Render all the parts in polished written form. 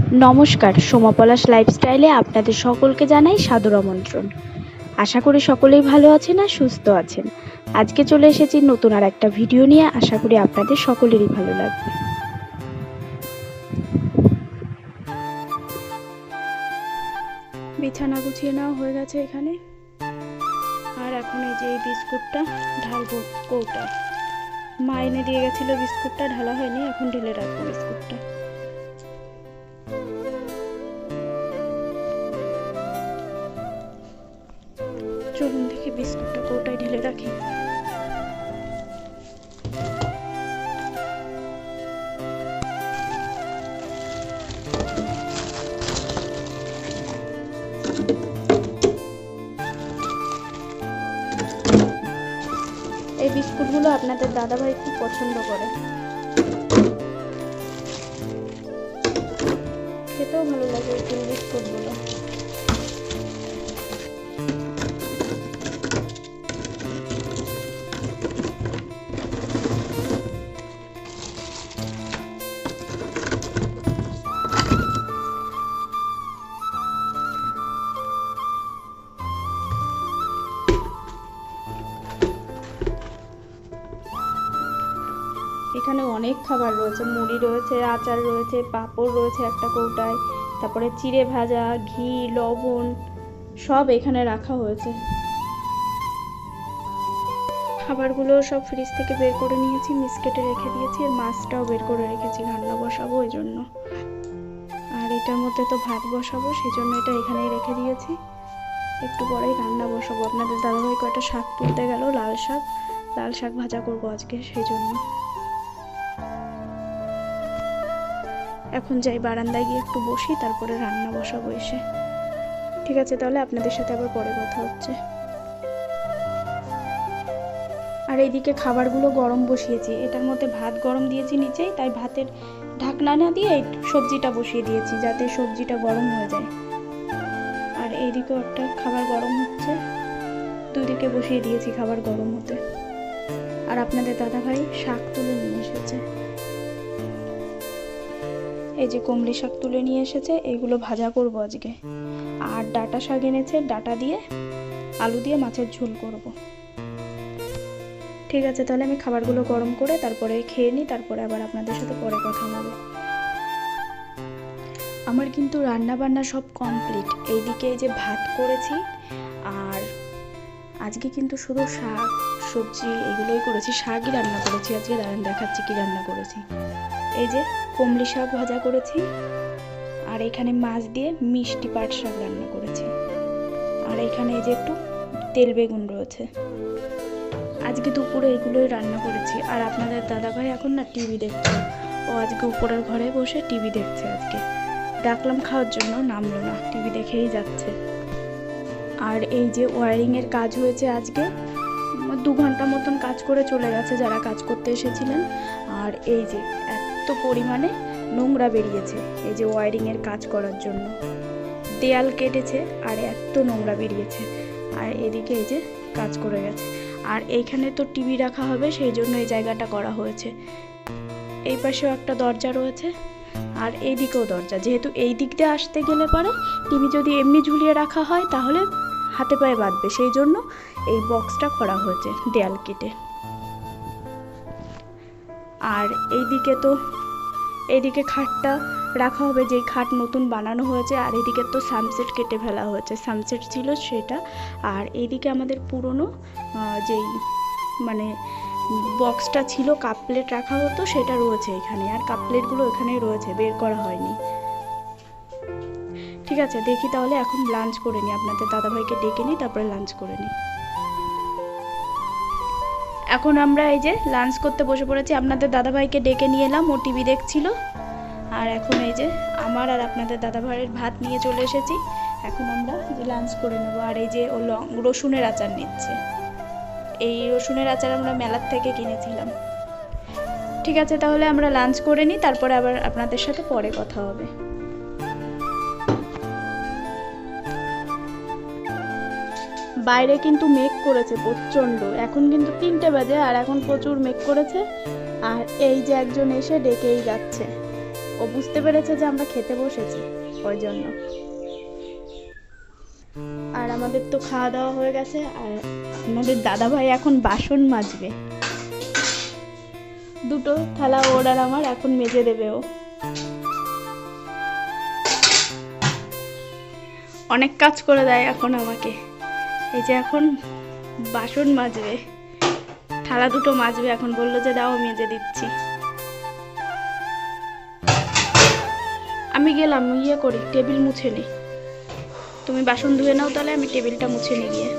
নমস্কার, সোমা পলাশ লাইফস্টাইলে আপনাদের সকলকে জানাই সাদর আমন্ত্রণ। আশা করি সকলেই ভালো আছেন আর সুস্থ আছেন। আজকে চলে এসেছি নতুন আর একটা ভিডিও নিয়ে। আশা করি আপনাদের সকলেরই ভালো লাগবে। বিছানা গুছিয়ে নেওয়া হয়ে গেছে এখানে, আর এখন এই যে এই বিস্কুটটা ঢালবো কৌটায়। মা এনে দিয়ে গেছিল, বিস্কুটটা ঢালা হয়নি, এখন ঢেলে রাখবো বিস্কুটটা। চলুন দেখি বিস্কুটটা কৌটায় ঢেলে রাখি। এই বিস্কুটগুলো আপনাদের দাদাভাই খুব পছন্দ করে, খেতেও ভালো লাগে এই বিস্কুটগুলো। এখানে অনেক খাবার রয়েছে, মুড়ি রয়েছে, আচার রয়েছে, পাঁপড় রয়েছে একটা কৌটায়, তারপরে চিড়ে ভাজা, ঘি, লবণ সব এখানে রাখা হয়েছে। খাবারগুলো সব ফ্রিজ থেকে বের করে নিয়েছি, মিক্সকেটে রেখে দিয়েছি, আর মাছটাও বের করে রেখেছি, রান্না বসাবো ওই জন্য। আর এটার মধ্যে তো ভাত বসাবো, সেই জন্য এটা এখানেই রেখে দিয়েছি। একটু পরেই রান্না বসাবো। আপনাদের দাদাভাই কয়টা শাক তুলতে গেল, লাল শাক ভাজা করবো আজকে, সেই জন্য। এখন যাই বারান্দায় গিয়ে একটু বসি, তারপরে রান্না বসাবো এসে। ঠিক আছে, তাহলে আপনাদের সাথে আবার পরে কথা হচ্ছে। আর এইদিকে খাবারগুলো গরম বসিয়েছি, এটার মধ্যে ভাত গরম দিয়েছি নিচেই, তাই ভাতের ঢাকনা না দিয়ে সবজিটা বসিয়ে দিয়েছি যাতে সবজিটা গরম হয়ে যায়। আর এইদিকেও একটা খাবার গরম হচ্ছে, দুদিকে বসিয়ে দিয়েছি খাবার গরম হতে। আর আপনাদের দাদাভাই শাক তুলে নিয়ে এসেছে, এই যে কুমড়ি শাক তুলে নিয়ে এসেছে, এইগুলো ভাজা করব আজকে। আর ডাঁটা শাক এনেছে, ডাঁটা দিয়ে আলু দিয়ে মাছের ঝোল করব। ঠিক আছে, তাহলে আমি খাবারগুলো গরম করে তারপরে খেয়ে নিই, তারপরে আবার আপনাদের সাথে পরে কথা হবে। আমার কিন্তু রান্না বান্না সব কমপ্লিট। এইদিকে এই যে ভাত করেছি, আর আজকে কিন্তু শুধু শাক সবজি এগুলোই করেছি, শাকই রান্না করেছি আজকে। দাঁড়ান দেখাচ্ছি কি রান্না করেছি। এই যে কুমড়ি শাক ভাজা করেছি, আর এখানে মাছ দিয়ে মিষ্টি পাট শাক রান্না করেছি, আর এখানে এই যে একটু তেল বেগুন রয়েছে। আজকে দুপুরে এগুলোই রান্না করেছি। আর আপনাদের দাদাভাই এখন না টিভি দেখছে, ও আজকে উপরের ঘরে বসে টিভি দেখছে। আজকে ডাকলাম খাওয়ার জন্য, নামলো না, টিভি দেখেই যাচ্ছে। আর এই যে ওয়ারিংয়ের কাজ হয়েছে আজকে, 2 ঘন্টা মতন কাজ করে চলে গেছে যারা কাজ করতে এসেছিলেন। আর এই যে এত পরিমাণে নোংরা বেরিয়েছে এই যে ওয়ারিংয়ের কাজ করার জন্য, দেয়াল কেটেছে আর এত নোংরা বেরিয়েছে। আর এদিকে এই যে কাজ করে গেছে। আর এইখানে তো টিভি রাখা হবে, সেই জন্য এই জায়গাটা করা হয়েছে। এই পাশেও একটা দরজা রয়েছে, আর এই দিকেও দরজা। যেহেতু এই দিক দিয়ে আসতে গেলে পারে টিভি যদি এমনি ঝুলিয়ে রাখা হয় তাহলে হাতে পায়ে বাঁধবে, সেই জন্য এই বক্সটা করা হয়েছে দেয়াল কেটে। আর এইদিকে খাটটা রাখা হবে, যেই খাট নতুন বানানো হয়েছে। আর এদিকে তো সানসেট কেটে ফেলা হয়েছে, সানসেট ছিল সেটা। আর এইদিকে আমাদের পুরনো যেই মানে বক্সটা ছিল, কাপ প্লেট রাখা হতো, সেটা রয়েছে এখানে। আর কাপ প্লেটগুলো এখানেই রয়েছে, বের করা হয়নি। ঠিক আছে, দেখি তাহলে এখন লাঞ্চ করে নিই, আপনাদের দাদাভাইকে ডেকে নিই, তারপরে লাঞ্চ করে নিই। এখন আমরা এই যে লাঞ্চ করতে বসে পড়েছি। আপনাদের দাদাভাইকে ডেকে নিয়ে এলাম, ও টিভি দেখছিল। আর এখন এই যে আমার আর আপনাদের দাদাভাইয়ের ভাত নিয়ে চলে এসেছি, এখন আমরা যে লাঞ্চ করে নেব। আর এই যে ও রসুনের আচার নিচ্ছে, এই রসুনের আচার আমরা মেলার থেকে কিনেছিলাম। ঠিক আছে, তাহলে আমরা লাঞ্চ করে নিই, তারপরে আবার আপনাদের সাথে পরে কথা হবে। বাইরে কিন্তু মেঘ করেছে প্রচণ্ড, এখন কিন্তু 3টে বাজে, আর এখন প্রচুর মেঘ করেছে। আর এই যে একজন এসে ডেকেই যাচ্ছে, ও বুঝতে পেরেছে যে আমরা খেতে বসেছি, ওই জন্য। আর আমাদের তো খাওয়া দাওয়া হয়ে গেছে, আর আমাদের দাদাভাই এখন বাসন মাজবে। দুটো থালা ওর আর আমার এখন মেজে দেবে ও। অনেক কাজ করে দেয় এখন আমাকে। এই যে এখন বাসন মাজবে, থালা দুটো মাজবে, এখন বললো যে দাও মেজে দিচ্ছি। আমি গেলাম ইয়ে করি, টেবিল মুছে নি। তুমি বাসন ধুয়ে নাও, তাহলে আমি টেবিলটা মুছে নি গিয়ে।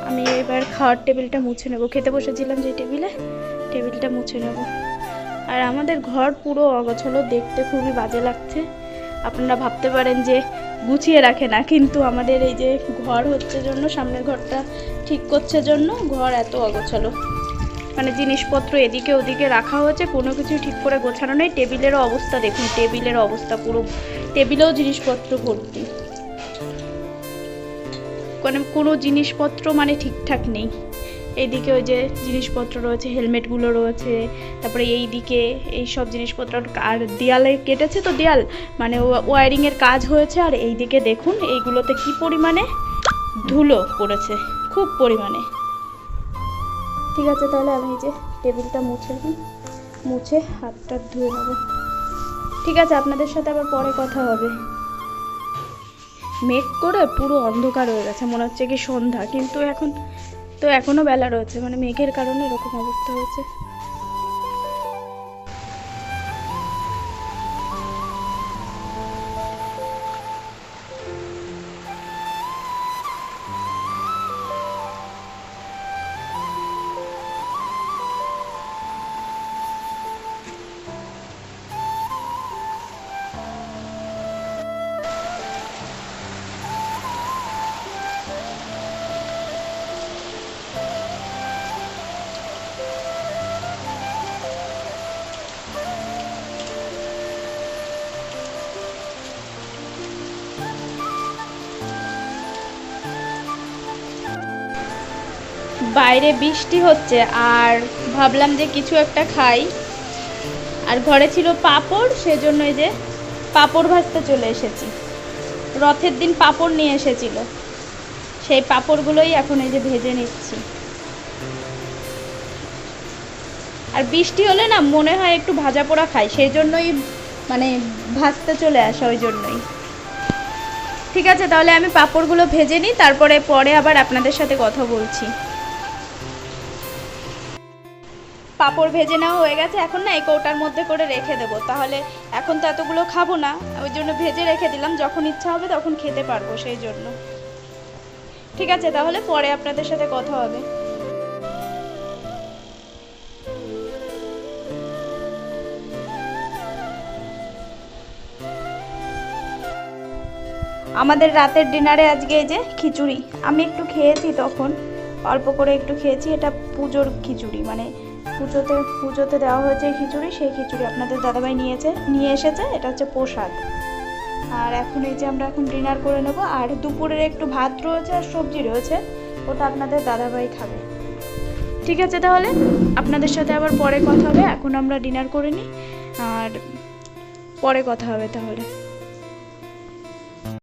আমি এবার খাওয়ার টেবিলটা মুছে নেবো, খেতে বসেছিলাম যে টেবিলটা মুছে নেব। আর আমাদের ঘর পুরো অগোছালো, দেখতে খুবই বাজে লাগছে। আপনারা ভাবতে পারেন যে গুছিয়ে রাখে না, কিন্তু আমাদের এই যে ঘর হচ্ছে জন্য, সামনের ঘরটা ঠিক করছে জন্য ঘর এত অগোছালো। মানে জিনিসপত্র এদিকে ওদিকে রাখা হয়েছে, কোনো কিছু ঠিক করে গোছানো নেই। টেবিলেরও অবস্থা দেখুন, টেবিলের অবস্থা পুরো, টেবিলেও জিনিসপত্র ভর্তি, কোনো জিনিসপত্র মানে ঠিকঠাক নেই। এইদিকে ওই যে জিনিসপত্র রয়েছে, হেলমেটগুলো রয়েছে, তারপরে এইদিকে এই সব জিনিসপত্র। আর দেয়ালে কেটেছে তো, দেয়াল মানে ওয়ারিংয়ের কাজ হয়েছে। আর এইদিকে দেখুন এইগুলোতে কি পরিমাণে ধুলো পড়েছে, খুব পরিমাণে। ঠিক আছে, তাহলে আমি এই যে টেবিলটা মুছে হাতটা ধুয়ে নেব। ঠিক আছে, আপনাদের সাথে আবার পরে কথা হবে। মেঘ করে পুরো অন্ধকার হয়ে গেছে, মনে হচ্ছে কি সন্ধ্যা, কিন্তু এখনো বেলা রয়েছে, মানে মেঘের কারণে এরকম অবস্থা হয়েছে। বাইরে বৃষ্টি হচ্ছে, আর ভাবলাম যে কিছু একটা খাই। আর ঘরে ছিল পাঁপড়, সেজন্য এই যে পাঁপড় ভাজতে চলে এসেছি। রথের দিন পাঁপড় নিয়ে এসেছিল, সেই পাঁপড়গুলোই এখন এই যে ভেজে নিচ্ছি। আর বৃষ্টি হলে না মনে হয় একটু ভাজা পোড়া খাই, সেই জন্যই মানে ভাজতে চলে আসা, ওই জন্যই। ঠিক আছে, তাহলে আমি পাঁপড়গুলো ভেজে নিই, পরে আবার আপনাদের সাথে কথা বলছি। পাঁপড় ভেজে নেওয়া হয়ে গেছে, এখন না এই কৌটার মধ্যে করে রেখে দেবো। তাহলে এখন তো এতগুলো খাবো না, ওই জন্য ভেজে রেখে দিলাম, যখন ইচ্ছা হবে তখন খেতে পারবো, সেই জন্য। ঠিক আছে, তাহলে পরে আপনাদের সাথে কথা হবে। আমাদের রাতের ডিনারে আজকে এই যে খিচুড়ি। আমি একটু খেয়েছি, তখন অল্প করে একটু খেয়েছি। এটা পুজোর খিচুড়ি, মানে পুজোতে দেওয়া হয়েছে খিচুড়ি, সেই খিচুড়ি আপনাদের দাদাভাই নিয়ে এসেছে। এটা হচ্ছে প্রসাদ। আর এখন এই যে আমরা এখন ডিনার করে নেব। আর দুপুরের একটু ভাত রয়েছে আর সবজি রয়েছে, ওটা আপনাদের দাদাভাই খাবে। ঠিক আছে, তাহলে আপনাদের সাথে আবার পরে কথা হবে। এখন আমরা ডিনার করে নিই, আর পরে কথা হবে তাহলে।